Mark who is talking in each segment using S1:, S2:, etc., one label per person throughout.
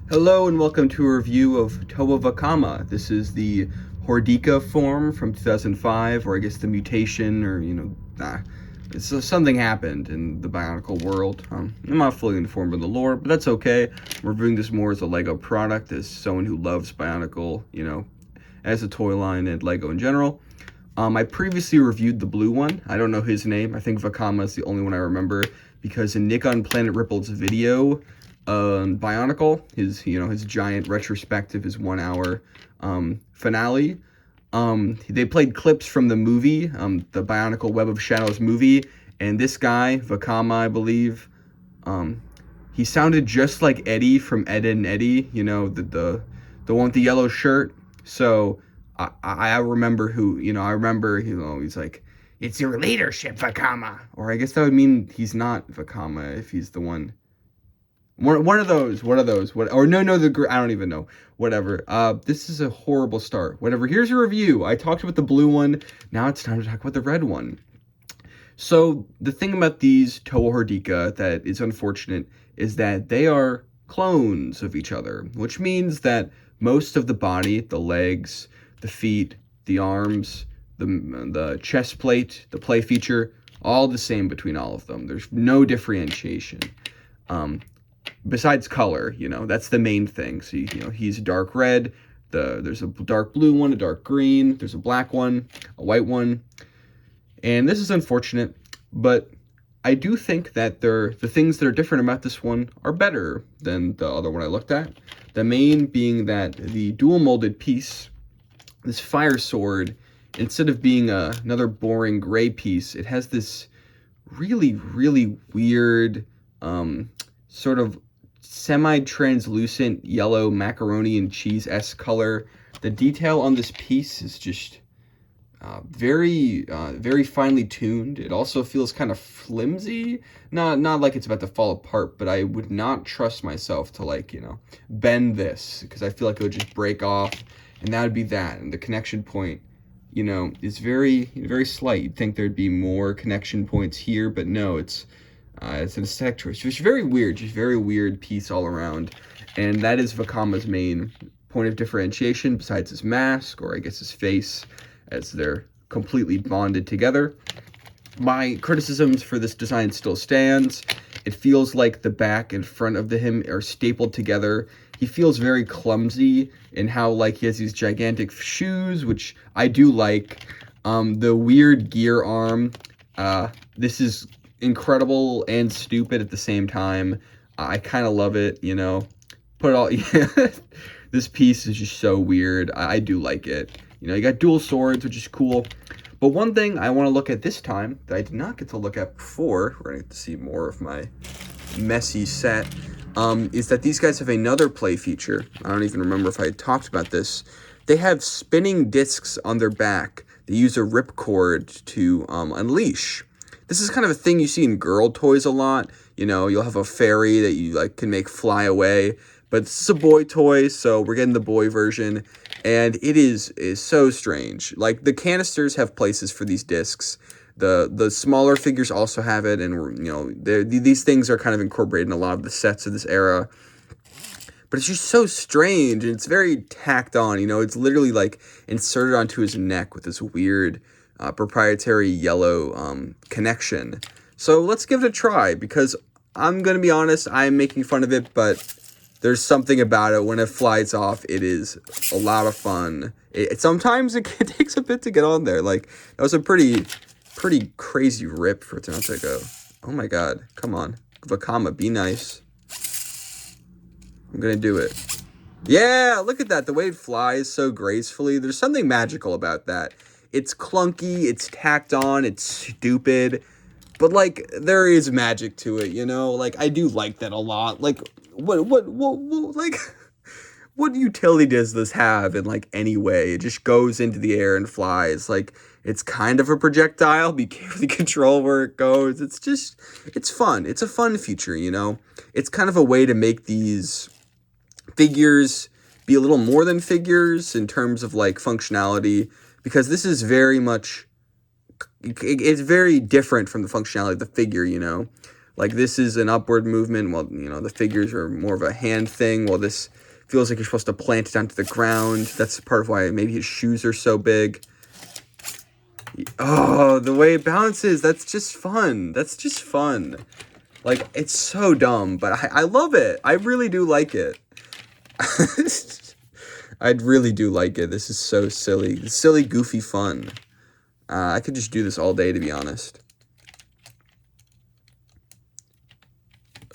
S1: Hello and welcome to a review of Toa Vakama. This is the Hordika form from 2005, or I guess the mutation, or something happened in the Bionicle world. I'm not fully informed in the lore, but that's okay. I'm reviewing this more as a Lego product, as someone who loves Bionicle, as a toy line and Lego in general. I previously reviewed the blue one. I don't know his name. I think Vakama is the only one I remember because in Nick on Planet Rippled's video, Bionicle, his giant retrospective, his 1 hour finale. They played clips from the movie, the Bionicle Web of Shadows movie, and this guy, Vakama, I believe, he sounded just like Eddie from Ed and Eddie, the one with the yellow shirt. So I remember he's like, it's your leadership, Vakama. Or I guess that would mean he's not Vakama if he's the one. One of those. Or no, I don't even know. Whatever. This is a horrible start. Whatever. Here's a review. I talked about the blue one. Now it's time to talk about the red one. So the thing about these Toa Hordika that is unfortunate is that they are clones of each other, which means that most of the body, the legs, the feet, the arms, the chest plate, the play feature, all the same between all of them. There's no differentiation. Besides color, that's the main thing. So, he's dark red. There's a dark blue one, a dark green. There's a black one, a white one. And this is unfortunate, but I do think that the things that are different about this one are better than the other one I looked at. The main being that the dual molded piece, this fire sword, instead of being another boring gray piece, it has this really, really weird sort of semi-translucent yellow macaroni and cheese-esque color. The detail on this piece is just very finely tuned. It also feels kind of flimsy. Not like it's about to fall apart, but I would not trust myself to bend this because I feel like it would just break off, and that would be that. And the connection point, is very, very slight. You'd think there'd be more connection points here, but no, it's an aesthetic choice. Just very weird piece all around. And that is Vakama's main point of differentiation, besides his mask, or I guess his face, as they're completely bonded together. My criticisms for this design still stands. It feels like the back and front of him are stapled together. He feels very clumsy in how he has these gigantic shoes, which I do like. The weird gear arm. This is incredible and stupid at the same time. I kind of love it, Put it all. This piece is just so weird. I do like it. You got dual swords, which is cool. But one thing I want to look at this time that I did not get to look at before, we're going to get to see more of my messy set, is that these guys have another play feature. I don't even remember if I had talked about this. They have spinning discs on their back. They use a ripcord to unleash. This is kind of a thing you see in girl toys a lot. You'll have a fairy that you can make fly away. But this is a boy toy, so we're getting the boy version. And it is so strange. The canisters have places for these discs. The smaller figures also have it. And, these things are kind of incorporated in a lot of the sets of this era. But it's just so strange. And it's very tacked on. It's literally inserted onto his neck with this weird proprietary yellow connection. So let's give it a try, because I'm going to be honest, I'm making fun of it, but there's something about it. When it flies off, it is a lot of fun. Sometimes it takes a bit to get on there. That was a pretty crazy rip for it to not go. Oh my god, come on. Vakama, be nice. I'm going to do it. Yeah, look at that. The way it flies so gracefully. There's something magical about that. It's clunky, it's tacked on, it's stupid, but there is magic to it, I do like that a lot. What utility does this have in any way? It just goes into the air and flies. It's kind of a projectile. Be careful control where it goes. It's fun. It's a fun feature, It's kind of a way to make these figures be a little more than figures in terms of functionality. Because this is very much, it's very different from the functionality of the figure, Like, this is an upward movement, while, you know, the figures are more of a hand thing, while this feels like you're supposed to plant it onto the ground. That's part of why maybe his shoes are so big. Oh, the way it bounces, that's just fun. That's just fun. Like, it's so dumb, but I love it. I really do like it. I really do like it. This is so silly. It's silly, goofy fun. I could just do this all day, to be honest.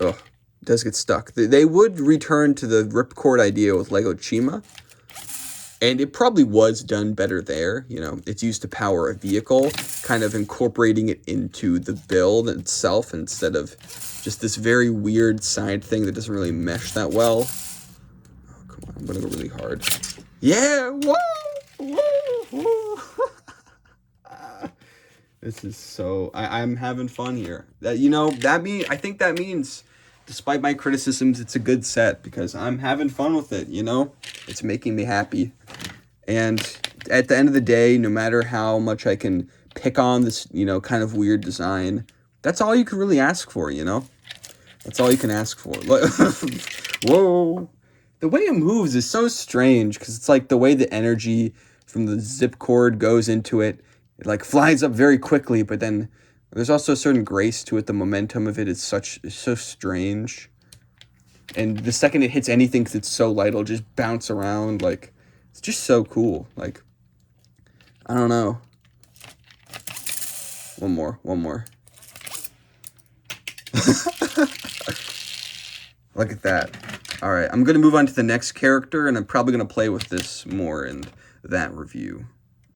S1: Ugh, it does get stuck. They would return to the ripcord idea with Lego Chima, and it probably was done better there. You know, it's used to power a vehicle, kind of incorporating it into the build itself instead of just this very weird side thing that doesn't really mesh that well. Oh, come on, I'm gonna go really hard. Yeah, whoa, whoa, whoa. This is so, I'm having fun here. That, you know, I think that means, despite my criticisms, it's a good set because I'm having fun with it, you know? It's making me happy. And at the end of the day, no matter how much I can pick on this, you know, kind of weird design, that's all you can really ask for, you know? That's all you can ask for. Whoa. The way it moves is so strange because it's like the way the energy from the zip cord goes into it. It like flies up very quickly, but then there's also a certain grace to it. The momentum of it is so strange. And the second it hits anything, because it's so light, it'll just bounce around. Like, it's just so cool. Like, I don't know. One more. Look at that. All right, I'm going to move on to the next character, and I'm probably going to play with this more in that review.